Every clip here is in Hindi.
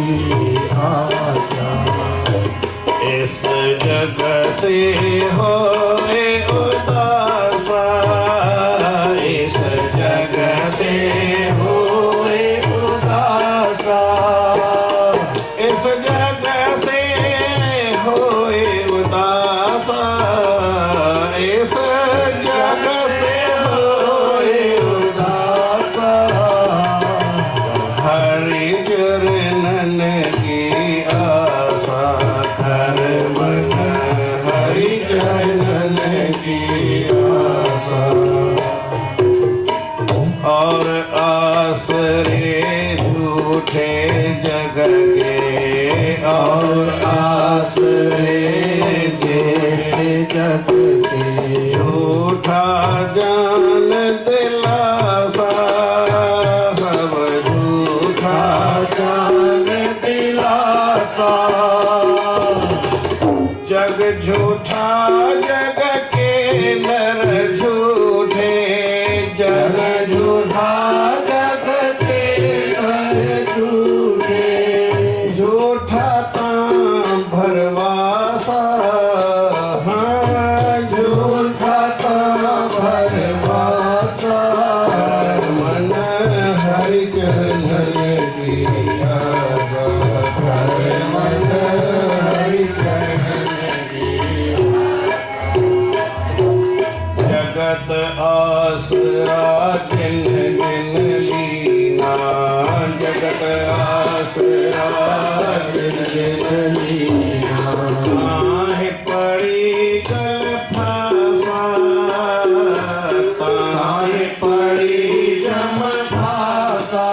की आशा। इस जग से होए उदासा, इस जग से होए उदासा, इस जग से होए उदासा, इस जग से होए उदासा। हरि चरणन की आशा, हर मन हरि चरणन की आशा। और आसरे झूठे जग के, और आसरे जग के झूठा जान दिलासा, सब झूठा जान दिलासा। जग झूठा जग के नर झूठे, जग झूठा जग के नर झूठे। झूठा ताम भरवासा, हाँ झूठा भरवासा। मन हरि चरणन की आशा, हर मन हरि चरणन की जगत आसरा जिन जिन लीना, जगत आसरा जिन जिन लीना। ताहि पड़ी गल फासा, ताहि पड़ी जम भाषा।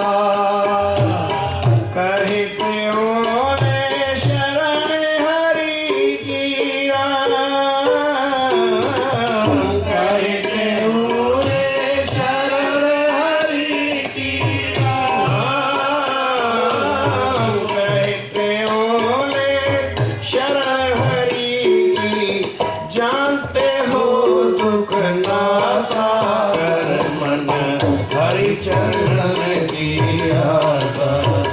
कहि प्योने शरण हरि की राम, कहि रे शरण हरि की राम, कहि प्योने शरण हरि की। जानते हो दुख नासा, कर मन हरि चरण की आशा।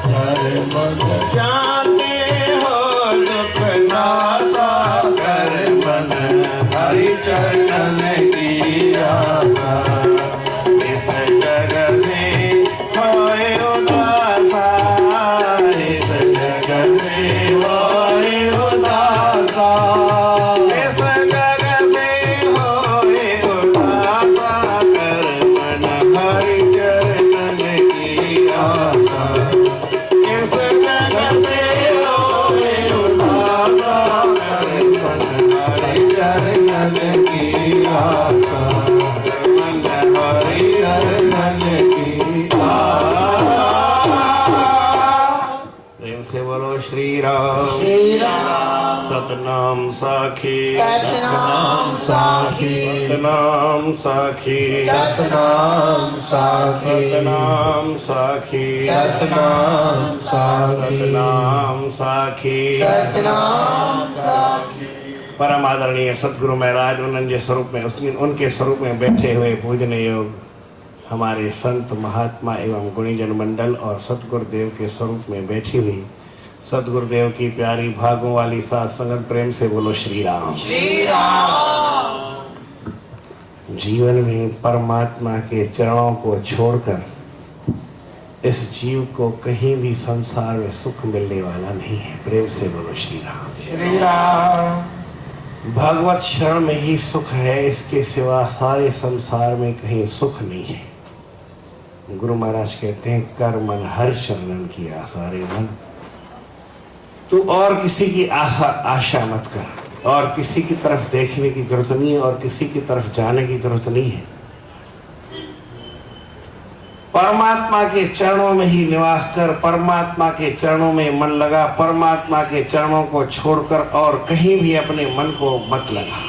हर मन जानते हो दुख नासा, कर मन हरि चरण की आशा। इस जग से होए उदासा, इस जग से होए उदासा, इस जग से होए उदासा। कर मन हरि चरण की आशा। इस जग से होए उदासा, कर मन हरि चरणन की आशा। मन हरि चरणन की आशा। प्रेम से बोलो श्री राम। श्री राम। सतनाम साखी, सतनाम साखी। सतनाम साखी, सतनाम साखी। सतनाम साखी, सतनाम साखी। सतनाम साखी। सतनाम साखी। परम आदरणीय सदगुरु महाराज उनके स्वरूप में, उनके स्वरूप में बैठे हुए पूजनीय योग हमारे संत महात्मा एवं गुणीजन मंडल और सतगुरुदेव के स्वरूप में बैठी हुई सतगुरुदेव की प्यारी भागों वाली साथ संगत, प्रेम से बोलो श्री राम। श्री राम। जीवन में परमात्मा के चरणों को छोड़कर इस जीव को कहीं भी संसार में सुख मिलने वाला नहीं है। प्रेम से बोलो श्री राम। श्री राम। भगवत शरण में ही सुख है, इसके सिवा सारे संसार में कहीं सुख नहीं है। गुरु महाराज कहते हैं, कर मन हर शरणन की आशा। रे मन, तू और किसी की आशा मत कर, और किसी की तरफ देखने की जरूरत नहीं है, और किसी की तरफ जाने की जरूरत नहीं है। परमात्मा के चरणों में ही निवास कर, परमात्मा के चरणों में मन लगा, परमात्मा के चरणों को छोड़कर और कहीं भी अपने मन को मत लगा।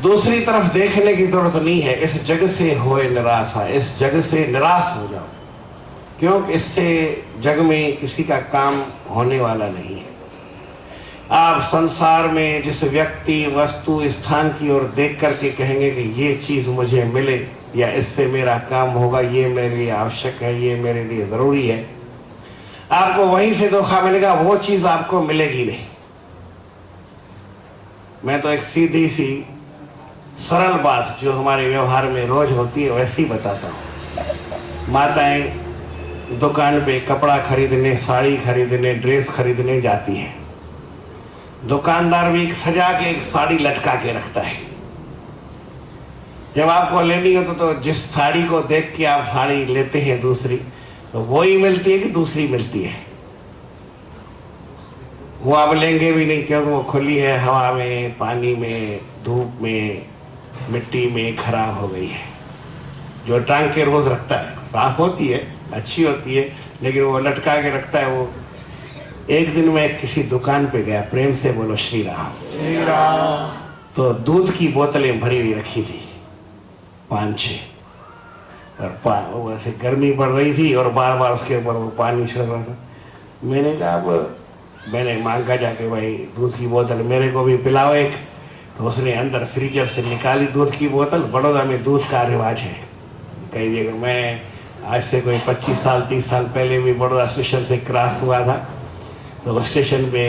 दूसरी तरफ देखने की जरूरत नहीं है। इस जग से होए निराशा, इस जग से निराश हो जाओ, क्योंकि इससे जग में किसी का काम होने वाला नहीं है। आप संसार में जिस व्यक्ति, वस्तु, स्थान की ओर देख करके कहेंगे कि ये चीज मुझे मिले या इससे मेरा काम होगा, ये मेरे लिए आवश्यक है, ये मेरे लिए जरूरी है, आपको वहीं से धोखा मिलेगा, वो चीज आपको मिलेगी नहीं। मैं तो एक सीधी सी सरल बात जो हमारे व्यवहार में रोज होती है वैसी बताता हूं। माताएं दुकान पे कपड़ा खरीदने, साड़ी खरीदने, ड्रेस खरीदने जाती हैं। दुकानदार भी एक सजा के एक साड़ी लटका के रखता है। जब आपको लेनी हो तो जिस साड़ी को देख के आप साड़ी लेते हैं दूसरी, तो वो ही मिलती है कि दूसरी मिलती है? वो आप लेंगे भी नहीं, क्योंकि वो खुली है, हवा में, पानी में, धूप में, मिट्टी में खराब हो गई है। जो टांग के रोज रखता है साफ होती है, अच्छी होती है, लेकिन वो लटका के रखता है। वो एक दिन मैं किसी दुकान पे गया, प्रेम से बोलो श्री राम। श्री राम। तो दूध की बोतलें भरी हुई रखी थी 5-6, और वैसे गर्मी पड़ रही थी और बार बार उसके ऊपर वो पानी छिड़क रहा था। मैंने कहा, अब मैंने मांगा जाके, भाई दूध की बोतल मेरे को भी पिलाओ एक। तो उसने अंदर फ्रीजर से निकाली दूध की बोतल। बड़ौदा में दूध का रिवाज है, कह दिएगा। मैं आज से कोई 25 साल 30 साल पहले भी बड़ौदा स्टेशन से क्रॉस हुआ था, तो स्टेशन पे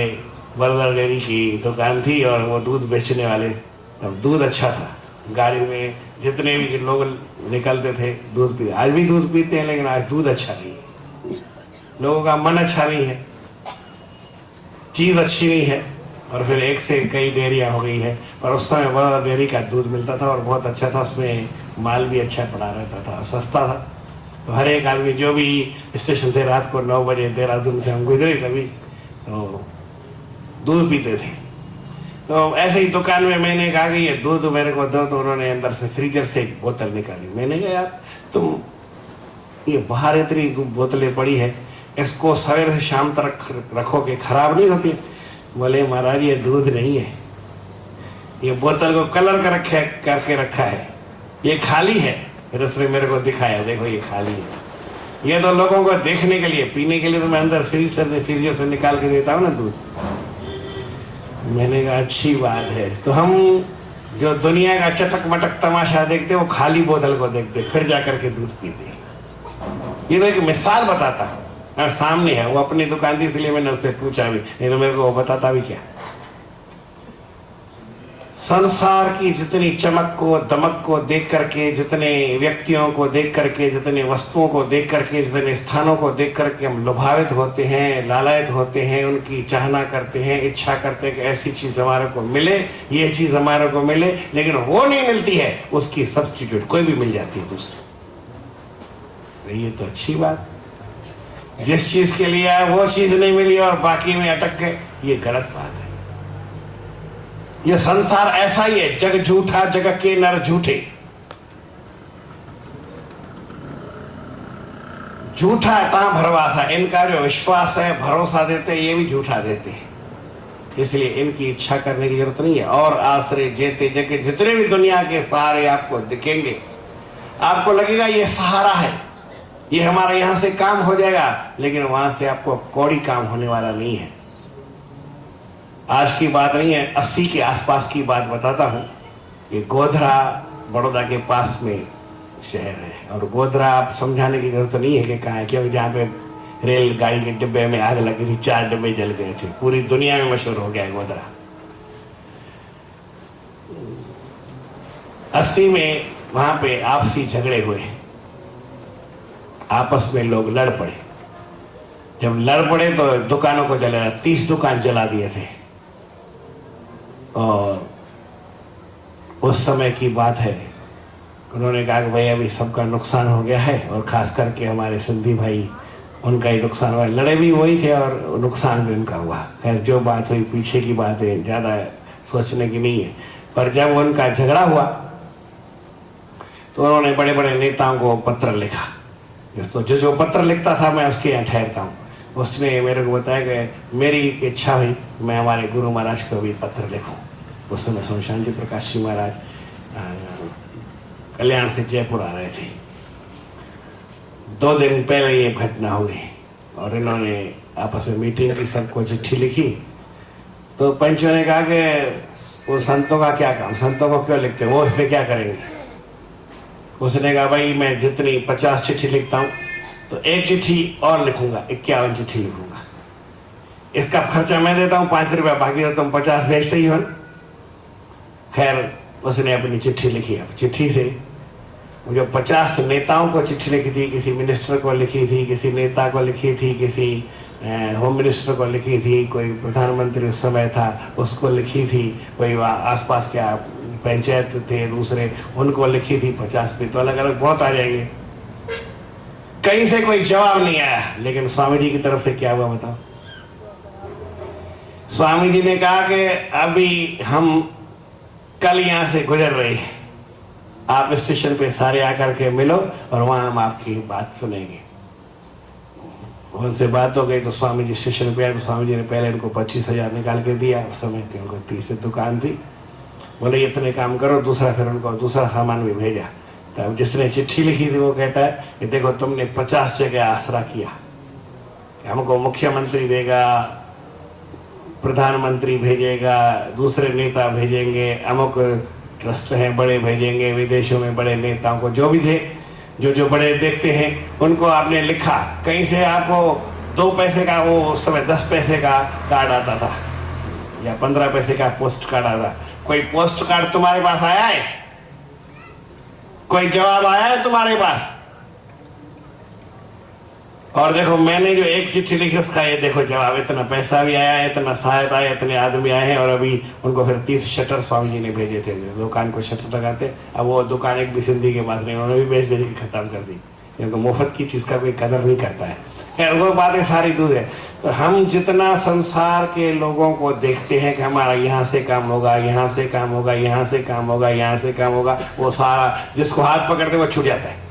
बरदर डेयरी की दुकान थी और वो दूध बेचने वाले, अब दूध अच्छा था। गाड़ी में जितने भी लोग निकलते थे दूध पीते। आज भी दूध पीते हैं, लेकिन आज दूध अच्छा नहीं है, लोगों का मन अच्छा नहीं है, चीज अच्छी नहीं है। और फिर एक से कई डेयरियां हो गई है। और उस समय बड़ा डेयरी का दूध मिलता था और बहुत अच्छा था, उसमें माल भी अच्छा पड़ा रहता था, सस्ता था। तो हर एक आदमी जो भी स्टेशन थे, रात को 9 बजे देहरादून से हम गुजरे कभी, तो दूध पीते थे। तो ऐसे ही दुकान में मैंने कहा कि ये दूध मेरे को दो, तो उन्होंने अंदर से फ्रीजर से एक बोतल निकाली। मैंने कहा, यार तुम ये बाहर इतनी बोतलें पड़ी है, इसको सवेरे से शाम तक रखोगे, खराब नहीं होती? बोले, महाराज ये दूध नहीं है, ये बोतल को कलर करके रखा है, ये खाली है। फिर उसने मेरे को दिखाया, देखो ये खाली है। ये तो लोगों को देखने के लिए, पीने के लिए तो मैं अंदर फ्रीजर से निकाल के देता हूँ ना दूध। मैंने कहा, अच्छी बात है। तो हम जो दुनिया का चटक मटक तमाशा देखते, वो खाली बोतल को देखते, फिर जाकर के दूध पीते। ये तो एक मिसाल बताता हूँ, सामने है। वो अपनी दुकान थी, इसलिए मैंने उससे पूछा भी, नहीं तो मेरे को वो बताता भी क्या। संसार की जितनी चमक को, दमक को देख करके, जितने व्यक्तियों को देख करके, जितने वस्तुओं को देख करके, जितने स्थानों को देख करके हम लुभावित होते हैं, लालायित होते हैं, उनकी चाहना करते हैं, इच्छा करते हैं कि ऐसी चीज हमारे को मिले, ये चीज हमारे को मिले, लेकिन वो नहीं मिलती है, उसकी सब्स्टिट्यूट कोई भी मिल जाती है दूसरी। ये तो अच्छी बात, जिस चीज के लिए आए वो चीज नहीं मिली और बाकी में अटक गए, ये गलत बात है। ये संसार ऐसा ही है, जग झूठा जग के नर झूठे। झूठा ता भरवासा, इनका जो विश्वास है, भरोसा देते हैं, ये भी झूठा देते हैं। इसलिए इनकी इच्छा करने की जरूरत नहीं है। और आश्रय जेते जगे, जितने भी दुनिया के सहारे आपको दिखेंगे, आपको लगेगा ये सहारा है, ये हमारा यहां से काम हो जाएगा, लेकिन वहां से आपको कौड़ी काम होने वाला नहीं है। आज की बात नहीं है, 80 के आसपास की बात बताता हूं। ये गोधरा बड़ौदा के पास में शहर है, और गोधरा आप समझाने की जरूरत नहीं है कि कहाँ है, क्योंकि जहाँ पे रेलगाड़ी के डिब्बे में आग लगी थी, 4 डिब्बे जल गए थे, पूरी दुनिया में मशहूर हो गया है गोधरा। 80 में वहां पे आपसी झगड़े हुए, आपस में लोग लड़ पड़े। जब लड़ पड़े तो दुकानों को जला, 30 दुकान जला दिए थे। और उस समय की बात है, उन्होंने कहा कि भाई अभी सबका नुकसान हो गया है, और खास करके हमारे सिंधी भाई, उनका ही नुकसान हुआ। लड़े भी वही थे और नुकसान भी उनका हुआ। खैर जो बात हुई पीछे की बात है, ज्यादा सोचने की नहीं है। पर जब उनका झगड़ा हुआ तो उन्होंने बड़े बड़े नेताओं को पत्र लिखा। तो जो पत्र लिखता था मैं उसके यहाँ ठहरता हूँ। उसने मेरे को बताया कि मेरी इच्छा हुई मैं हमारे गुरु महाराज को भी पत्र लिखूं। उस समय स्वामी शांति प्रकाश जी महाराज कल्याण से जयपुर आ रहे थे। 2 दिन पहले ये घटना हुई और इन्होंने आपस में मीटिंग की, सबको चिट्ठी लिखी। तो पंचों ने कहा कि वो संतों का क्या काम, संतों को क्यों लिखते, वो इसमें क्या करेंगे। उसने कहा भाई मैं जितनी 50 चिट्ठी लिखता हूँ तो एक चिट्ठी और लिखूंगा, 51 चिट्ठी लिखूंगा। इसका खर्चा मैं देता हूं 5 रुपया, बाकी तो तुम 50 भेजते ही हो। खैर उसने अपनी चिट्ठी लिखी। अब चिट्ठी से जो 50 नेताओं को चिट्ठी लिखी थी, किसी मिनिस्टर को लिखी थी, किसी नेता को लिखी थी, किसी होम मिनिस्टर को लिखी थी, कोई प्रधानमंत्री उस समय था उसको लिखी थी, कोई आसपास क्या पंचायत थे दूसरे उनको लिखी थी 50 पे, तो अलग अलग बहुत आ जाएंगे। कहीं से कोई जवाब नहीं आया। लेकिन स्वामी जी की तरफ से क्या हुआ बताओ? स्वामी जी ने कहा कि अभी हम कल यहां से गुजर रहे हैं, आप स्टेशन पे सारे आकर के मिलो और वहां हम आपकी बात सुनेंगे। उनसे बात हो गई तो स्वामी जी स्टेशन पे आए तो स्वामी जी ने पहले इनको 25,000 निकाल के दिया। उस समय की उनको 30 दुकान थी। बोले इतने काम करो, दूसरा फिर उनको दूसरा सामान भी भेजा। तब जिसने चिट्ठी लिखी थी वो कहता है कि देखो तुमने 50 जगह आसरा किया, हमको मुख्यमंत्री देगा, प्रधानमंत्री भेजेगा, दूसरे नेता भेजेंगे, अमुक ट्रस्ट हैं बड़े भेजेंगे, विदेशों में बड़े नेताओं को जो भी थे, जो बड़े देखते हैं उनको आपने लिखा। कहीं से आपको 2 पैसे का, वो उस समय 10 पैसे का कार्ड आता था या 15 पैसे का पोस्ट कार्ड आता। कोई पोस्ट कार्ड तुम्हारे पास आया है? कोई जवाब आया है तुम्हारे पास? और देखो मैंने जो एक चिट्ठी लिखी उसका ये देखो जवाब, इतना पैसा भी आया है, इतना सहायता आया, इतने आदमी आए हैं। और अभी उनको फिर 30 शटर स्वामी जी ने भेजे थे, दुकान को शटर लगाते। अब वो दुकान एक भी सिंधी के पास नहीं, उन्होंने भी बेच के खत्म कर दी, क्योंकि मुफ्त की चीज का कोई कदर नहीं करता है। खैर वो बातें सारी दूर है। तो हम जितना संसार के लोगों को देखते हैं कि हमारा यहाँ से काम होगा, यहाँ से काम होगा, यहाँ से काम होगा, यहाँ से काम होगा, वो सारा जिसको हाथ पकड़ते वो छूट जाता है।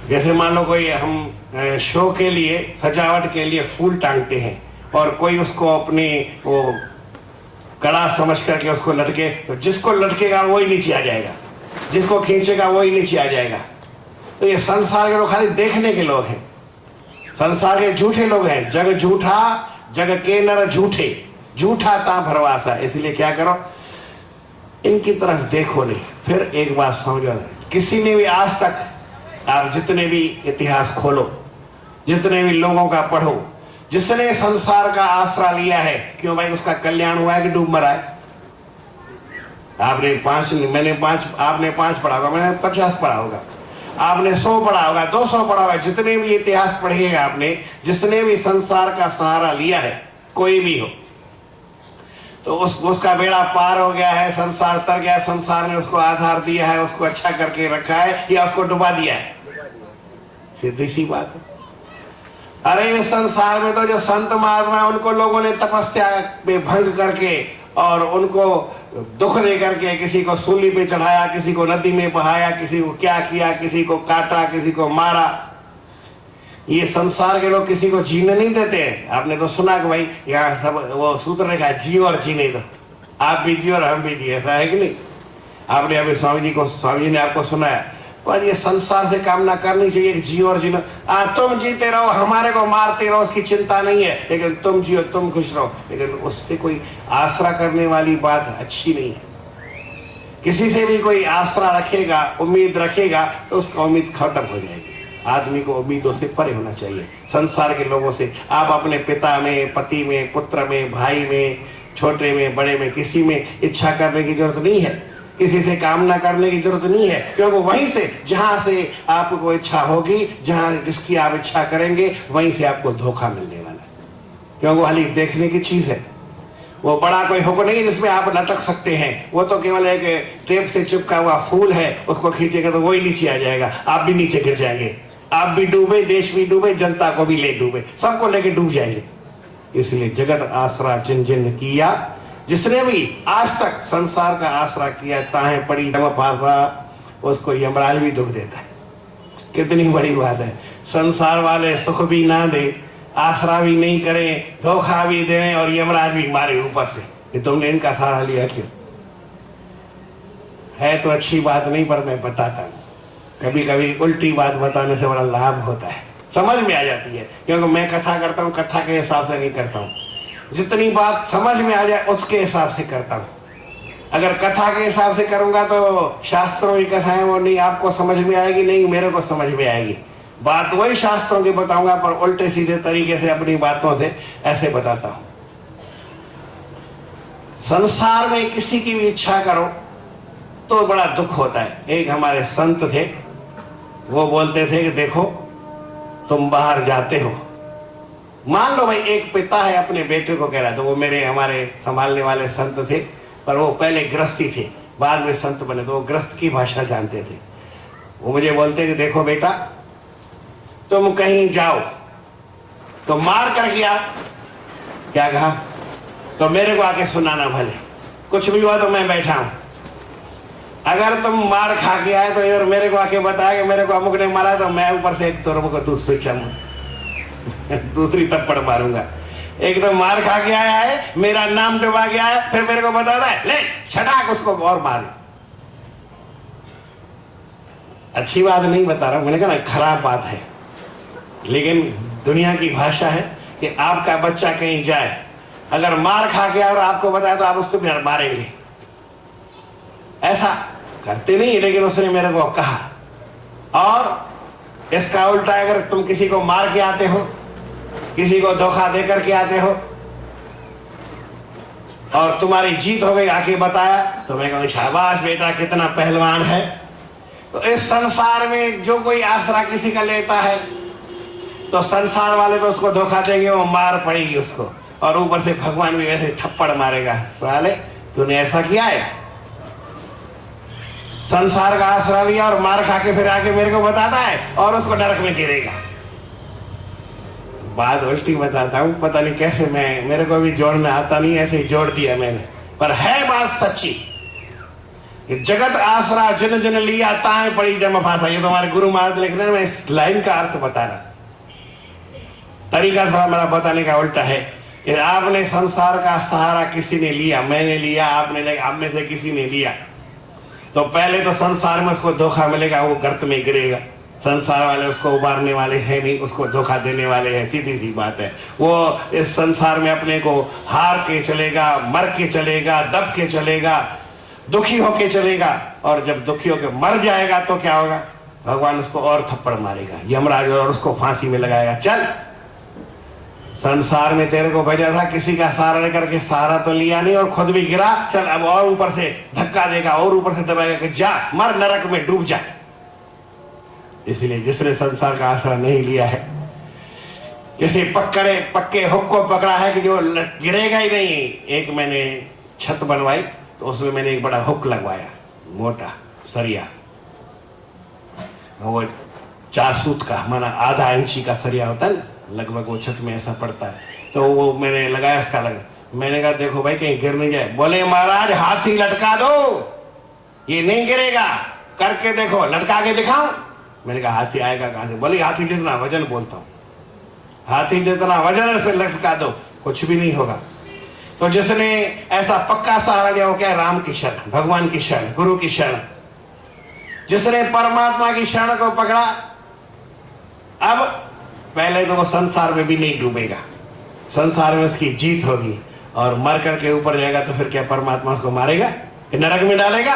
जैसे मान लो कोई हम शो के लिए, सजावट के लिए फूल टांगते हैं और कोई उसको अपनी वो कड़ा समझ करके उसको लटके, तो जिसको लटकेगा वही नीचे आ जाएगा, जिसको खींचेगा वही नीचे आ जाएगा। तो ये संसार के लोग खाली देखने के लोग हैं, संसार के झूठे लोग हैं। जग झूठा जग के नर झूठे, झूठा ता भरवासा। इसलिए क्या करो, इनकी तरफ देखो नहीं। फिर एक बात समझो, किसी ने भी आज तक, आप जितने भी इतिहास खोलो, जितने भी लोगों का पढ़ो, जिसने संसार का आसरा लिया है, क्यों भाई उसका कल्याण हुआ है कि डूब मरा है? आपने 5, मैंने 5, आपने 5 पढ़ा होगा, मैंने 50 पढ़ा होगा, आपने 100 पढ़ा होगा, 200 पढ़ा होगा। जितने भी इतिहास पढ़े हैं आपने, जिसने भी संसार का सहारा लिया है, कोई भी हो, तो उसका बेड़ा पार हो गया है, संसार तर गया, संसार ने उसको आधार दिया है, उसको अच्छा करके रखा है या उसको डुबा दिया है। सीधी सी बात है। अरे इस संसार में तो जो संत महात्मा है उनको लोगों ने तपस्या में भंग करके और उनको दुख दे करके किसी को सूली पे चढ़ाया, किसी को नदी में बहाया, किसी को क्या किया, किसी को काटा, किसी को मारा। ये संसार के लोग किसी को जीने नहीं देते हैं। आपने तो सुना कि भाई यहाँ सब वो सूत्र लिखा है, जियो और जीने दो, आप भी जियो और हम भी जिए, ऐसा है कि नहीं? आपने अभी स्वामी जी ने आपको सुनाया। पर ये संसार से कामना करनी चाहिए कि जियो और जीनो। तुम जीते रहो, हमारे को मारते रहो, उसकी चिंता नहीं है, लेकिन तुम जियो, तुम खुश रहो। लेकिन उससे कोई आसरा करने वाली बात अच्छी नहीं है। किसी से भी कोई आसरा रखेगा, उम्मीद रखेगा, तो उसका उम्मीद खत्म हो जाएगी। आदमी को उम्मीदों से परे होना चाहिए, संसार के लोगों से। आप अपने पिता में, पति में, पुत्र में, भाई में, छोटे में, बड़े में, किसी में इच्छा करने की जरूरत नहीं है, किसी से कामना करने की जरूरत नहीं है, क्योंकि वहीं से, जहां से आपको इच्छा होगी, जहां जिसकी आप इच्छा करेंगे, वहीं से आपको धोखा मिलने वाला है। क्योंकि वो खाली देखने की चीज है, वो बड़ा कोई हुक्म नहीं जिसमें आप लटक सकते हैं। वो तो केवल एक टेप से चिपका हुआ फूल है, उसको खींचेगा तो वही नीचे आ जाएगा, आप भी नीचे गिर जाएंगे, आप भी डूबे, देश भी डूबे, जनता को भी ले डूबे, सबको लेके डूब जाएंगे। इसलिए जगत आसरा जिन जिन किया, जिसने भी आज तक संसार का आसरा किया, ताहे पड़ी फांसा, उसको यमराज भी दुख देता है। कितनी बड़ी बात है। संसार वाले सुख भी ना दे, आसरा भी नहीं करें, धोखा भी दें और यमराज भी मारे ऊपर से कि तुमने इनका सहारा लिया क्यों? है तो अच्छी बात नहीं, पर मैं बताता हूं, कभी कभी उल्टी बात बताने से बड़ा लाभ होता है, समझ में आ जाती है। क्योंकि मैं कथा करता हूँ, कथा के हिसाब से नहीं करता हूँ, जितनी बात समझ में आ जाए उसके हिसाब से करता हूँ। अगर कथा के हिसाब से करूंगा तो शास्त्रों की कथाएं वो नहीं आपको समझ में आएगी, नहीं मेरे को समझ में आएगी। बात वही शास्त्रों की बताऊंगा, पर उल्टे सीधे तरीके से अपनी बातों से ऐसे बताता हूं। संसार में किसी की भी इच्छा करो तो बड़ा दुख होता है। एक हमारे संत थे, वो बोलते थे कि देखो तुम बाहर जाते हो, मान लो भाई एक पिता है अपने बेटे को कह रहा, तो वो मेरे हमारे संभालने वाले संत थे, पर वो पहले गृहस्थी थे, बाद में संत बने, तो वो गृहस्थ की भाषा जानते थे। वो मुझे बोलते कि देखो बेटा तुम कहीं जाओ तो मार कर गया, क्या कहा, तो मेरे को आके सुनाना, भले कुछ भी हुआ तो मैं बैठा हूं। अगर तुम मार खा के आए तो इधर मेरे को आके बताया कि मेरे को अमुक ने मारा, तो मैं ऊपर से एक तुरम को दूसरी थप्पड़ मारूंगा। एकदम मार खा के आया है, मेरा नाम डुबा गया है, फिर मेरे को बताता है ले छटाक उसको और मार। अच्छी बात नहीं बता रहा हूं, मैंने कहा ना खराब बात है, लेकिन दुनिया की भाषा है कि आपका बच्चा कहीं जाए, अगर मार खा के और आपको बताया तो आप उसको भी मारेंगे। ऐसा करते नहीं, लेकिन उसने मेरे को कहा। और इसका उल्टा, अगर तुम किसी को मार के आते हो, किसी को धोखा देकर के आते हो और तुम्हारी जीत हो गई, आके बताया, तो मैं कहूँ शाबाश बेटा कितना पहलवान है। तो इस संसार में जो कोई आसरा किसी का लेता है तो संसार वाले तो उसको धोखा देंगे, वो मार पड़ेगी उसको, और ऊपर से भगवान भी वैसे थप्पड़ मारेगा, साले तूने ऐसा किया है। संसार का आसरा लिया और मार खा के फिर आके मेरे को बताता है और उसको नरक में गिरेगा। बात उल्टी बताता हूं, पता नहीं कैसे, मेरे को भी जोड़ना आता नहीं, ऐसे ही जोड़ दिया मैंने, पर है बात सच्ची। जगत आसरा जिन जिन लिया ताए पड़ी जम फांसा, ये तो हमारे गुरु महाराज लिख रहे हैं, मैं इस लाइन का अर्थ बता रहा। तरीका थोड़ा मेरा बताने का उल्टा है कि आपने संसार का सहारा किसी ने लिया, मैंने लिया, आपने लिया, आप में से किसी ने लिया, तो पहले तो संसार में उसको धोखा मिलेगा, वो गर्त में गिरेगा। संसार वाले उसको उबारने वाले हैं नहीं, उसको धोखा देने वाले हैं, सीधी सी बात है। वो इस संसार में अपने को हार के चलेगा, मर के चलेगा, दब के चलेगा, दुखी होके चलेगा, और जब दुखी होके मर जाएगा तो क्या होगा, भगवान उसको और थप्पड़ मारेगा, यमराज, और उसको फांसी में लगाएगा। चल, संसार में तेरे को भेजा था, किसी का सहारा लेकर के सहारा तो लिया नहीं और खुद भी गिरा, चल अब और ऊपर से धक्का देगा और ऊपर से दबाएगा कि जा मर, नरक में डूब जा। इसलिए जिसने संसार का आसरा नहीं लिया है, किसी पक्के हुक को पकड़ा है कि जो गिरेगा ही नहीं। एक मैंने छत बनवाई तो उसमें मैंने एक बड़ा हुक लगवाया, मोटा सरिया, वो 4 सूत का, माना आधा इंची का सरिया होता है, लगभग वो छत में ऐसा पड़ता है, तो वो मैंने लगाया, इसका लगा। मैंने कहा देखो भाई कहीं गिर नहीं जाए। बोले महाराज हाथी लटका दो, ये नहीं गिरेगा, करके देखो, लटका के दिखाओ। मैंने कहा हाथी आएगा कहां से? बोले हाथी जितना वजन, बोलता हूं हाथी जितना वजन है, फिर लटका दो, कुछ भी नहीं होगा। तो जिसने ऐसा पक्का सहारा लिया, वो क्या, राम की शरण, भगवान की शरण, गुरु की शरण, जिसने परमात्मा की शरण को पकड़ा, अब पहले तो वो संसार में भी नहीं डूबेगा, संसार में उसकी जीत होगी, और मर करके ऊपर जाएगा तो फिर क्या परमात्मा उसको मारेगा, नरक में डालेगा?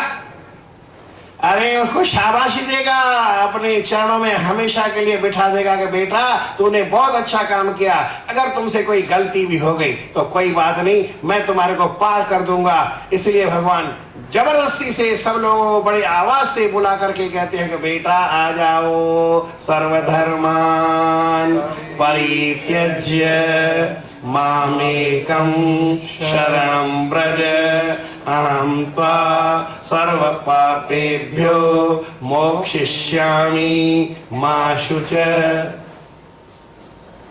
अरे उसको शाबाशी देगा, अपने चरणों में हमेशा के लिए बिठा देगा कि बेटा तूने बहुत अच्छा काम किया, अगर तुमसे कोई गलती भी हो गई तो कोई बात नहीं, मैं तुम्हारे को पार कर दूंगा। इसलिए भगवान जबरदस्ती से सब लोगों को बड़ी आवाज से बुला करके कहते हैं कि बेटा आ जाओ, सर्वधर्मान परित्यज्य मामेकं शरणं व्रज, अहं त्वा सर्व पापेभ्यो मोक्षयिष्यामि मा शुच।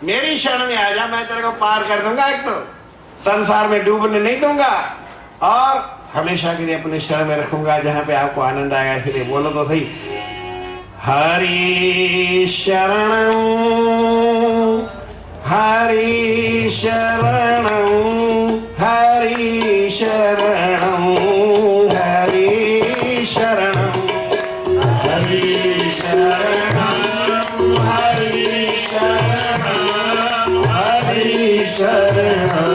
मेरी शरण में आ जा, मैं तेरे को पार कर दूंगा, एक तो संसार में डूबने नहीं दूंगा, और हमेशा के लिए अपने शरण में रखूंगा, जहां पे आपको आनंद आएगा। इसलिए बोलो तो सही, हरि शरणं हरि शरणं हरि शरणं हरि शरणं हरि शरणं हरि शरणं हरि शरणं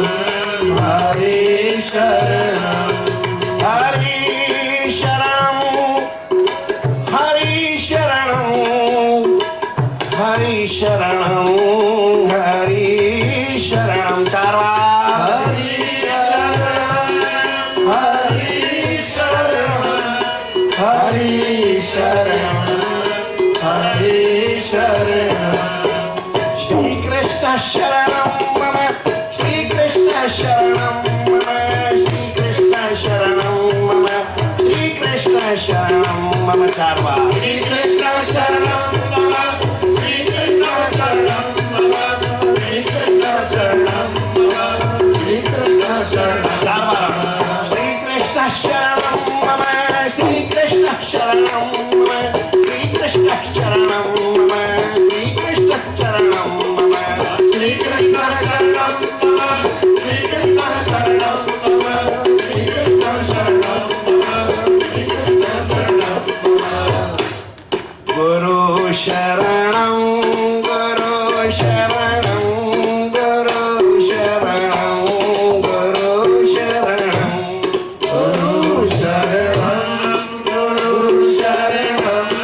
हरि शरणं हरि शरणं हरि शरणं हरि शरणं चार बार हरि शरणं हरि शरणं हरि शरणं हरि शरणं श्री कृष्ण शरणं मम श्री कृष्ण शरणं मम श्री कृष्ण शरणं मम श्री कृष्ण शरणं मम चार बार श्री कृष्ण शरणं मम श्री कृष्ण शरणं मम श्री कृष्ण शरणं मम श्री कृष्ण शरणं चार बार श्री कृष्ण शरणं मम श्री कृष्ण शरणं मम श्री कृष्ण शरणं मम श्री कृष्ण शरणं मम श्री कृष्ण शरणं मम श्री कृष्ण शरणं मम श्री कृष्ण शरणं मम श्री कृष्ण शरणं मम गुरु शरणं गुरु शरणं गुरु शरणं गुरु शरणं गुरु शरणं गुरु शरणं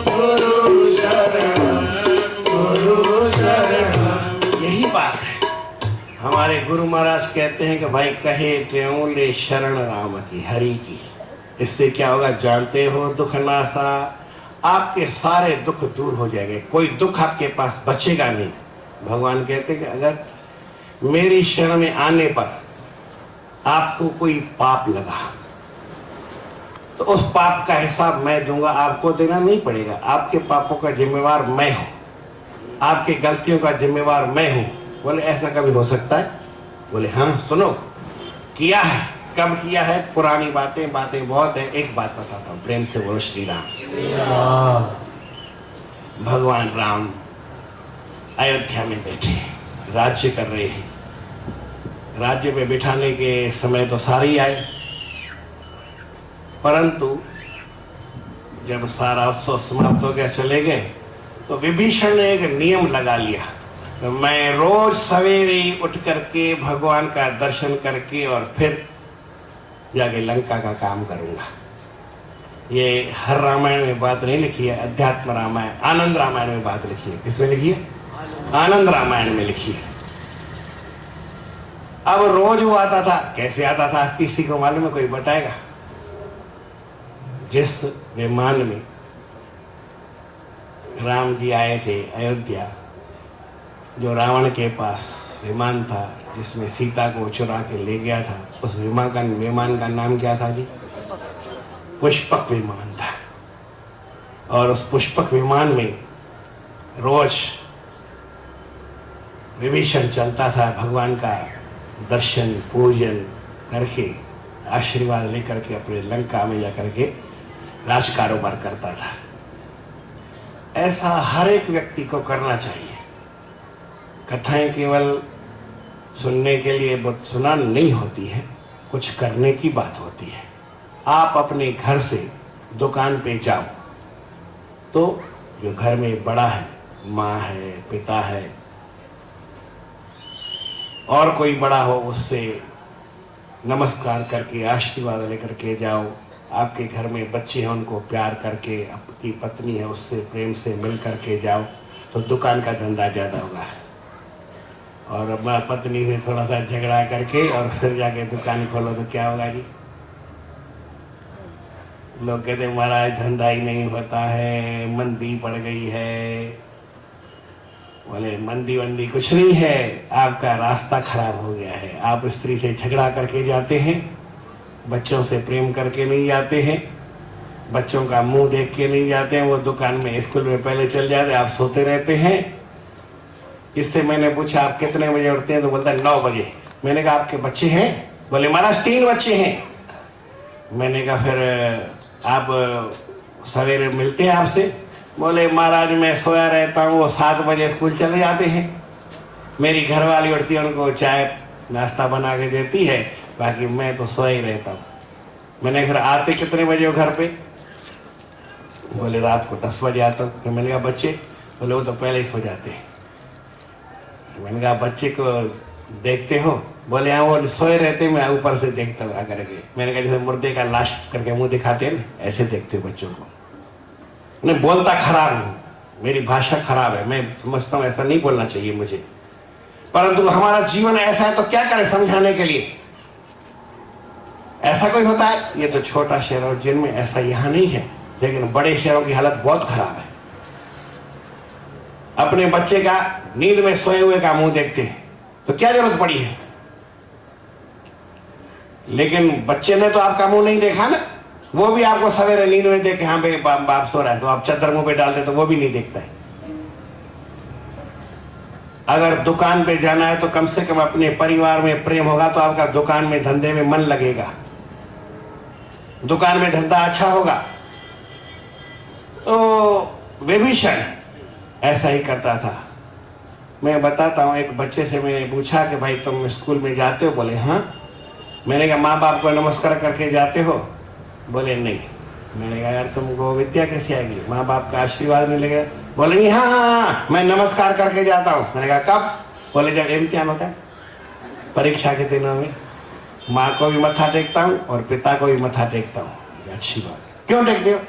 गुरु शरणं गुरु शरणं यही बात है। हमारे गुरु महाराज कहते हैं कि भाई कहे त्यों ले शरण राम की हरि की। इससे क्या होगा जानते हो? दुख नासा, आपके सारे दुख दूर हो जाएंगे, कोई दुख आपके पास बचेगा नहीं। भगवान कहते हैं कि अगर मेरी शरण में आने पर आपको कोई पाप लगा तो उस पाप का हिसाब मैं दूंगा, आपको देना नहीं पड़ेगा। आपके पापों का जिम्मेवार मैं हूं, आपकी गलतियों का जिम्मेवार मैं हूं। बोले ऐसा कभी हो सकता है? बोले हाँ सुनो, किया है। कब किया है? पुरानी बातें बहुत है। एक बात बताता हूं, प्रेम से बोलो श्री राम। भगवान राम अयोध्या में बैठे राज्य कर रहे हैं। राज्य में बिठाने के समय तो सारे ही आए, परंतु जब सारा उत्सव समाप्त हो गया चले गए तो विभीषण ने एक नियम लगा लिया, तो मैं रोज सवेरे उठ करके भगवान का दर्शन करके और फिर जाके लंका का काम करूंगा। ये हर रामायण में बात नहीं लिखी है, अध्यात्म रामायण आनंद रामायण में बात लिखी है। किसमें लिखी है? आनंद रामायण में लिखी है। अब रोज वो आता था। कैसे आता था किसी को मालूम है? कोई बताएगा? जिस विमान में राम जी आए थे अयोध्या, जो रावण के पास विमान था जिसमें सीता को चुरा के ले गया था, उस विमान का नाम क्या था जी? पुष्पक विमान था। और उस पुष्पक विमान में रोज विभीषण चलता था, भगवान का दर्शन पूजन करके आशीर्वाद लेकर के अपने लंका में जाकर के राज कारोबार करता था। ऐसा हर एक व्यक्ति को करना चाहिए। कथाएं केवल सुनने के लिए सुना नहीं होती है, कुछ करने की बात होती है। आप अपने घर से दुकान पे जाओ तो जो घर में बड़ा है, माँ है, पिता है और कोई बड़ा हो, उससे नमस्कार करके आशीर्वाद लेकर के जाओ। आपके घर में बच्चे हैं, उनको प्यार करके, आपकी पत्नी है उससे प्रेम से मिल करके जाओ तो दुकान का धंधा ज्यादा होगा। और अपना पत्नी से थोड़ा सा झगड़ा करके और फिर जाके दुकान खोलो तो क्या होगा जी? लोग कहते महाराज धंधा ही नहीं होता है, मंदी पड़ गई है। बोले मंदी वंदी कुछ नहीं है, आपका रास्ता खराब हो गया है। आप स्त्री से झगड़ा करके जाते हैं, बच्चों से प्रेम करके नहीं जाते हैं, बच्चों का मुंह देख के नहीं जाते हैं। वो दुकान में स्कूल में पहले चल जाते, आप सोते रहते हैं। इससे मैंने पूछा आप कितने बजे उठते हैं? तो बोलता है 9 बजे। मैंने कहा आपके बच्चे हैं? बोले महाराज 3 बच्चे हैं। मैंने कहा फिर आप सवेरे मिलते हैं आपसे? बोले महाराज मैं सोया रहता हूँ, वो 7 बजे स्कूल चले जाते हैं। मेरी घरवाली उठती है, उनको चाय नाश्ता बना के देती है, बाकी मैं तो सोया ही रहता हूँ। मैंने फिर आते कितने बजे हो घर पे? बोले रात को 10 बजे आता हूँ। फिर मैंने कहा बच्चे? बोले वो तो पहले ही सो जाते हैं। मैंने कहा बच्चे को देखते हो? बोले हाँ वो सोए रहते, मैं ऊपर से देखता हूँ आकर के। मैंने कहा जैसे मुर्दे का लाश करके मुंह दिखाते हैं ना, ऐसे देखते हो बच्चों को। उन्हें बोलता खराब हूँ, मेरी भाषा खराब है, मैं समझता हूं ऐसा नहीं बोलना चाहिए मुझे, परंतु हमारा जीवन ऐसा है तो क्या करें समझाने के लिए। ऐसा कोई होता है? ये तो छोटा शहर और जिनमें ऐसा यहां नहीं है, लेकिन बड़े शहरों की हालत बहुत खराब है। अपने बच्चे का नींद में सोए हुए का मुंह देखते हैं तो क्या जरूरत पड़ी है? लेकिन बच्चे ने तो आपका मुंह नहीं देखा ना, वो भी आपको सवेरे नींद में देख के हाँ भाई बाप सो रहा है, तो आप चद्दर मुंह पे डालते तो वो भी नहीं देखता है। अगर दुकान पे जाना है तो कम से कम अपने परिवार में प्रेम होगा तो आपका दुकान में धंधे में मन लगेगा, दुकान में धंधा अच्छा होगा। तो विभीषण ऐसा ही करता था। मैं बताता हूं, एक बच्चे से मैंने पूछा कि भाई तुम स्कूल में जाते हो? बोले हाँ। मैंने कहा माँ बाप को नमस्कार करके जाते हो? बोले नहीं। मैंने कहा यार तुमको विद्या कैसे आएगी, माँ बाप का आशीर्वाद नहीं लगेगा? बोले नहीं, हाँ हाँ हाँ मैं नमस्कार करके जाता हूँ। मैंने कहा कब? बोले जब इम्तिहान होता है, परीक्षा के दिनों में माँ को भी मत्था टेकता हूँ और पिता को भी मत्था टेकता हूँ। अच्छी बात है, क्यों टेकते हो?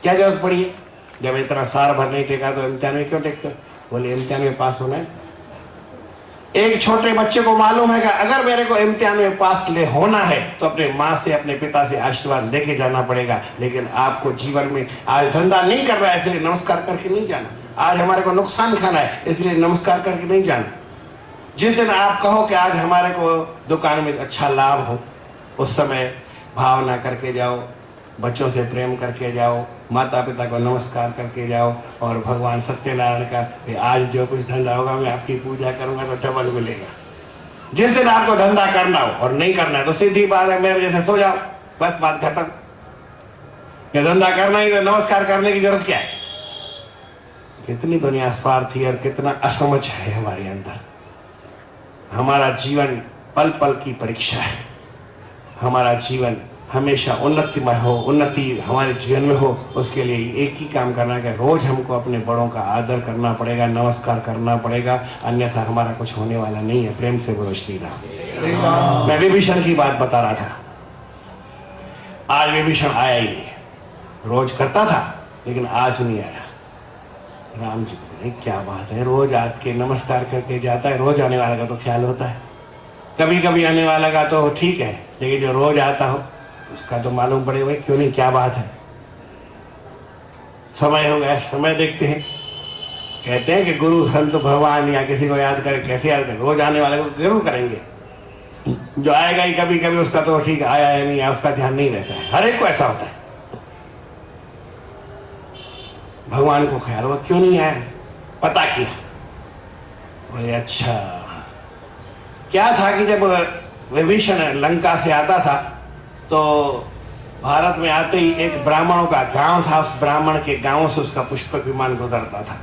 क्या जरूरत पड़ी है? जब इतना साल भर नहीं टेका तो इम्तिहान में क्यों टेकते हो? बोले इम्तिहान में पास होना है। एक छोटे बच्चे को मालूम है कि अगर मेरे को इम्तिहान में पास होना है तो अपने माँ से अपने पिता से आशीर्वाद लेके जाना पड़ेगा। लेकिन आपको जीवन में आज धंधा नहीं कर रहा है इसलिए नमस्कार करके नहीं जाना, आज हमारे को नुकसान खाना है इसलिए नमस्कार करके नहीं जाना। जिस दिन आप कहो कि आज हमारे को दुकान में अच्छा लाभ हो, उस समय भावना करके जाओ, बच्चों से प्रेम करके जाओ, माता पिता को नमस्कार करके जाओ और भगवान सत्यनारायण का कि आज जो कुछ धंधा होगा मैं आपकी पूजा करूंगा तो डबल मिलेगा। जिस दिन आपको धंधा करना हो और नहीं करना है तो सीधी बात है मेरे जैसे सो जाओ, बस बात खत्म। ये धंधा करना ही तो नमस्कार करने की जरूरत क्या है? कितनी दुनिया स्वार्थी और कितना असमझ है हमारे अंदर। हमारा जीवन पल पल की परीक्षा है। हमारा जीवन हमेशा उन्नतिमय हो, उन्नति हमारे जीवन में हो, उसके लिए एक ही काम करना है कि रोज हमको अपने बड़ों का आदर करना पड़ेगा, नमस्कार करना पड़ेगा, अन्यथा हमारा कुछ होने वाला नहीं है। प्रेम से बोलो श्री राम। मैं विभीषण की बात बता रहा था। आज विभीषण आया ही नहीं, रोज करता था लेकिन आज नहीं आया। राम जी बोले क्या बात है, रोज आज के नमस्कार करके जाता है, रोज आने वाला का तो ख्याल होता है, कभी कभी आने वाला का तो ठीक है, लेकिन जो रोज आता हो उसका तो मालूम पड़े भाई क्यों नहीं, क्या बात है। समय हो गया, समय देखते हैं। कहते हैं कि गुरु संत भगवान या किसी को याद करें, कैसे याद करें? रोज आने वाले को जरूर करेंगे, जो आएगा ही कभी कभी उसका तो ठीक आया है नहीं आया उसका ध्यान नहीं रहता है। हर एक को ऐसा होता है। भगवान को ख्याल हुआ क्यों नहीं आया, पता किया, बोले अच्छा क्या था कि जब विभीषण लंका से आता था तो भारत में आते ही एक ब्राह्मणों का गांव था, उस ब्राह्मण के गांव से उसका पुष्पक विमान गुजरता था।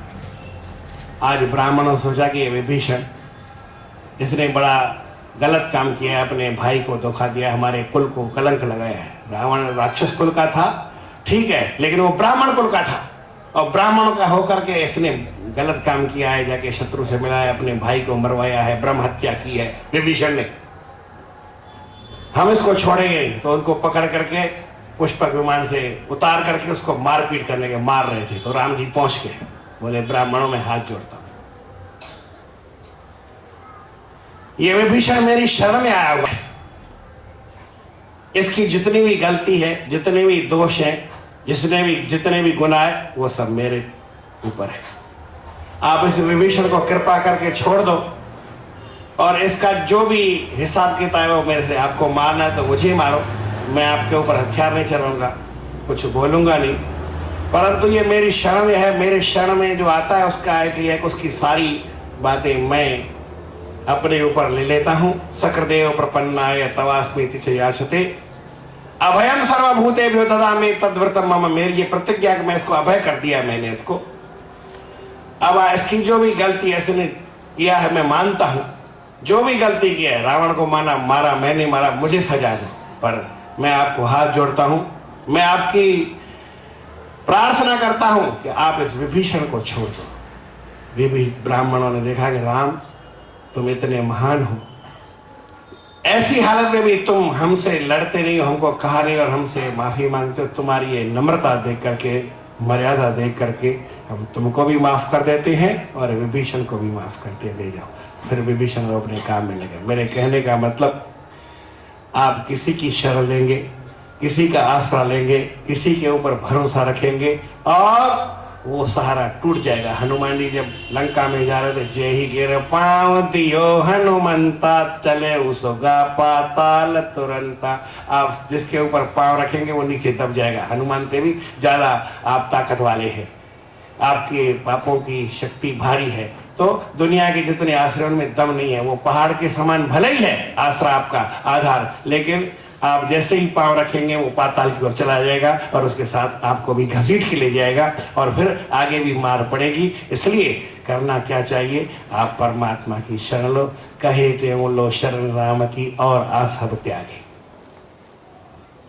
आज ब्राह्मणों सोचा कि ये विभीषण इसने बड़ा गलत काम किया है, अपने भाई को धोखा दिया, हमारे कुल को कलंक लगाया है। रावण राक्षस कुल का था ठीक है, लेकिन वो ब्राह्मण कुल का था और ब्राह्मणों का होकर के इसने गलत काम किया है, जाके शत्रु से मिला है, अपने भाई को मरवाया है, ब्रह्म हत्या की है विभीषण ने। हम इसको छोड़ेंगे तो उनको पकड़ करके पुष्पक विमान से उतार करके उसको मारपीट करने के मार रहे थे। तो राम जी पहुंच के बोले ब्राह्मणों में हाथ जोड़ता हूं, ये विभीषण मेरी शरण में आया हुआ है, इसकी जितनी भी गलती है, जितने भी दोष हैं, जितने भी गुनाह है, वो सब मेरे ऊपर है। आप इस विभीषण को कृपा करके छोड़ दो और इसका जो भी हिसाब किताब है वो मेरे से, आपको मारना है तो मुझे मारो, मैं आपके ऊपर हथियार नहीं चलाऊंगा, कुछ बोलूंगा नहीं, परंतु ये मेरी शरण में है। मेरे शरण में जो आता है उसका आइडिया है कि उसकी सारी बातें मैं अपने ऊपर ले लेता हूं। सक्रदेव प्रपन्नाय तवास्मि तिथे याचते अभयम सर्वभूतेभ्यो ददामि तद्व्रतम मम। मेरी ये प्रतिज्ञा कि मैं इसको अभय कर दिया मैंने इसको। अब इसकी जो भी गलती इसने किया है मैं मानता हूं, जो भी गलती की है, रावण को मारा मैंने मारा, मुझे सजा दो, पर मैं आपको हाथ जोड़ता हूं, मैं आपकी प्रार्थना करता हूं कि आप इस विभीषण को छोड़ दो। ब्राह्मणों ने देखा कि राम तुम इतने महान हो, ऐसी हालत में भी तुम हमसे लड़ते नहीं हो, हमको कहा नहीं और हमसे माफी मांगते हो, तुम्हारी ये नम्रता देख करके, मर्यादा देख करके हम तुमको भी माफ कर देते हैं और विभीषण को भी माफ करते ले जाओ। फिर विभीषण अपने काम में लगे। मेरे कहने का मतलब, आप किसी की शरण लेंगे, किसी का आसरा लेंगे, किसी के ऊपर भरोसा रखेंगे और वो सहारा टूट जाएगा। हनुमान जी जब लंका में जा रहे थे, जय ही गिर पांव दियो हनुमंता, चले उसोगा पाताल तुरंता। आप जिसके ऊपर पांव रखेंगे वो नीचे दब जाएगा। हनुमान से भी ज्यादा आप ताकत वाले हैं, आपके पापों की शक्ति भारी है। तो दुनिया के जितने आश्रयों में दम नहीं है। वो पहाड़ के समान भले ही है आश्रय आपका आधार, लेकिन आप जैसे ही पांव रखेंगे वो पाताल की ओर चला जाएगा और उसके साथ आपको भी घसीट के ले जाएगा और फिर आगे भी मार पड़ेगी। इसलिए करना क्या चाहिए, आप परमात्मा की शरण लो। कहे ते लो शरण राम की और आसब त्यागे।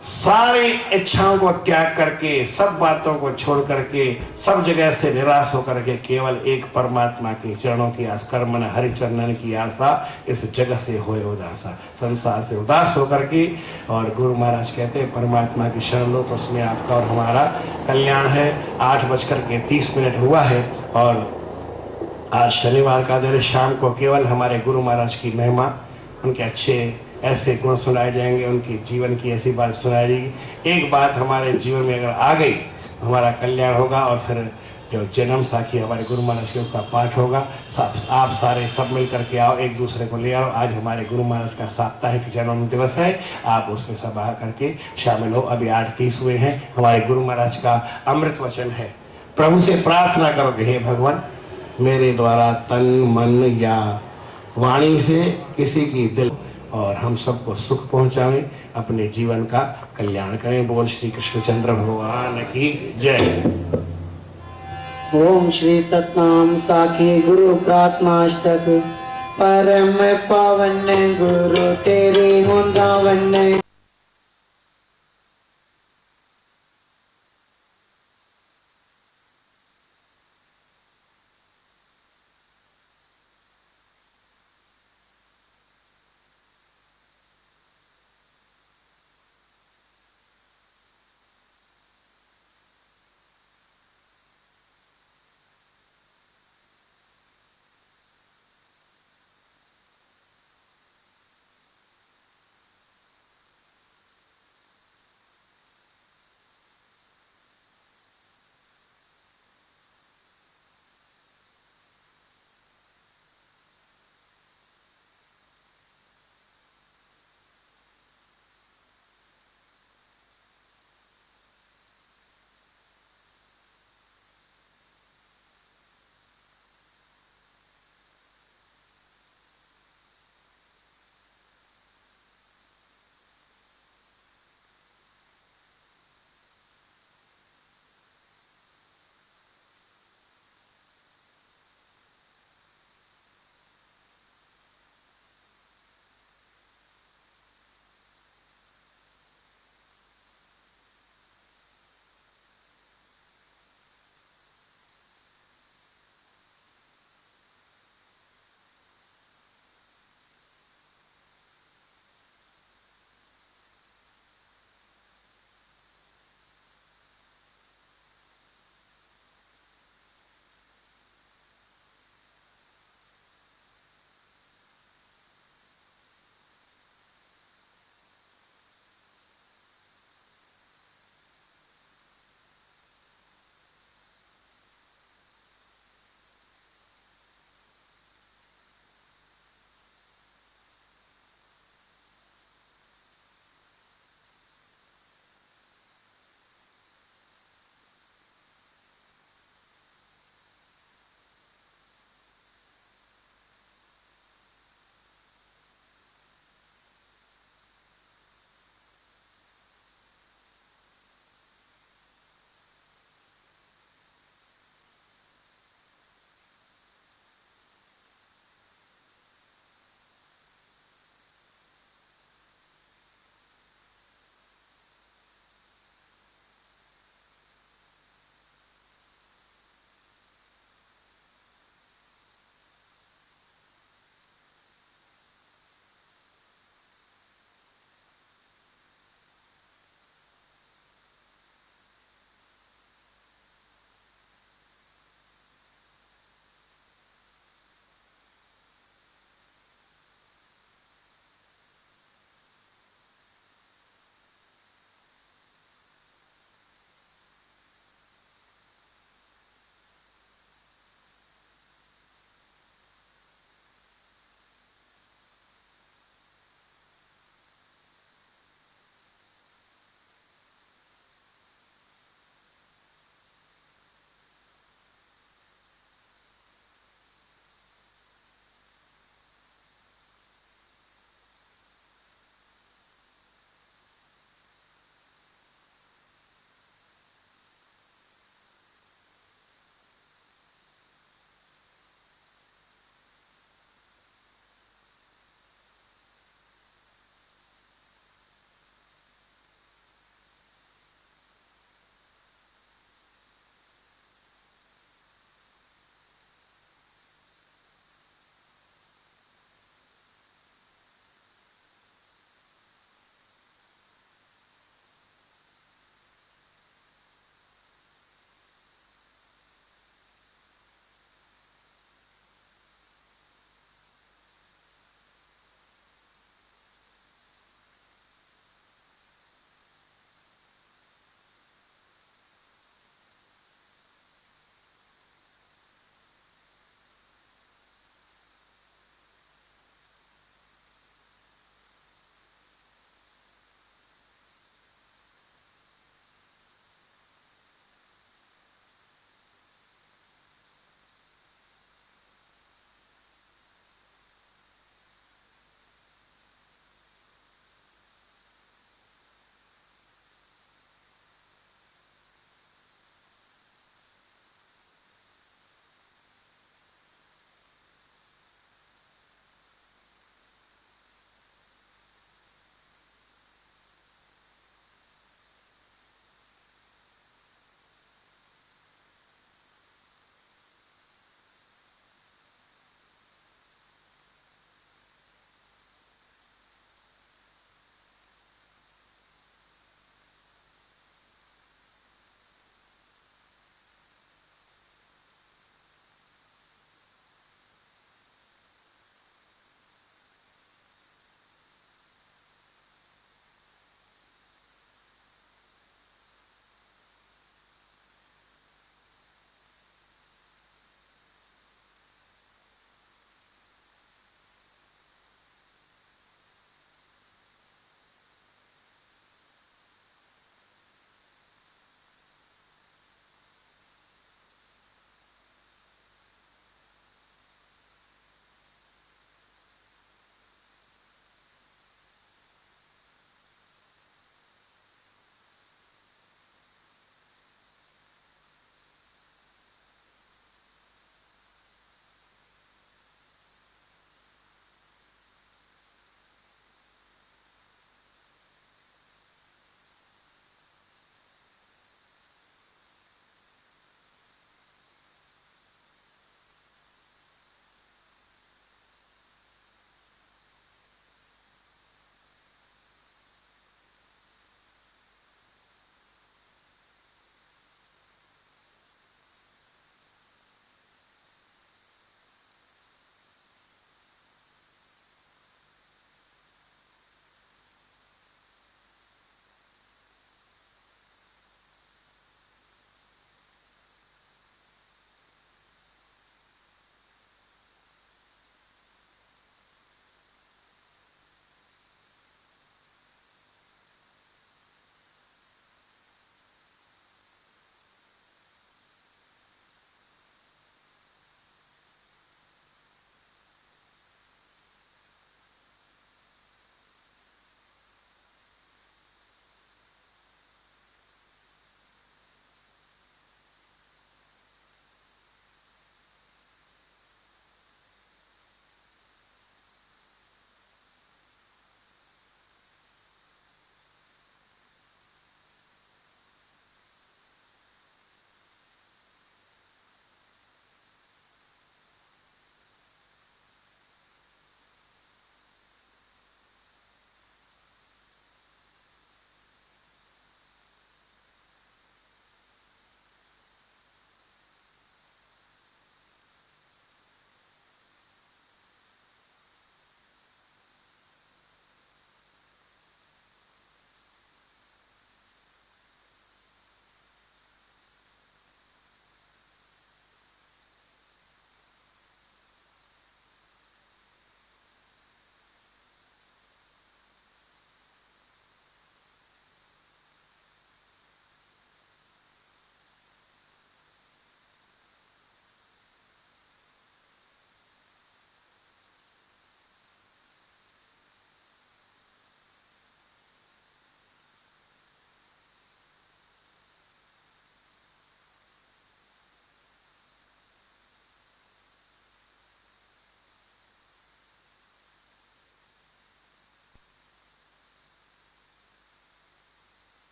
सारी इच्छाओं को त्याग करके, सब बातों को छोड़ करके, सब जगह से निराश होकर के केवल एक परमात्मा के चरणों की आस, कर्मन हरि चरणन की आशा, इस जगह से होए उदासा, संसार से उदास होकर के। और गुरु महाराज कहते हैं परमात्मा की शरण लो तो उसमें आपका और हमारा कल्याण है। 8:30 हुआ है और आज शनिवार का दिन, शाम को केवल हमारे गुरु महाराज की महिमा, उनके अच्छे ऐसे गुण सुनाए जाएंगे, उनके जीवन की ऐसी बात सुनाई जाएगी। एक बात हमारे जीवन में अगर आ गई तो हमारा कल्याण होगा। और फिर जो जन्म साखी हमारे गुरु महाराज के उसका पाठ होगा। आप सारे सब मिल करके आओ, एक दूसरे को ले आओ। आज हमारे गुरु महाराज का साप्ताहिक जन्म दिवस है, आप उसमें सब आ करके शामिल हो। अभी 8:30 हुए हैं। हमारे गुरु महाराज का अमृत वचन है। प्रभु से प्रार्थना करोगे, हे भगवान मेरे द्वारा तन मन या वाणी से किसी की दिल और हम सबको सुख पहुंचाएं, अपने जीवन का कल्याण करें। बोल श्री कृष्णचंद्र भगवान की जय। ओम श्री सतनाम साखी गुरु प्रार्थनाष्टक। परम पावन गुरु तेरे होंदा वन।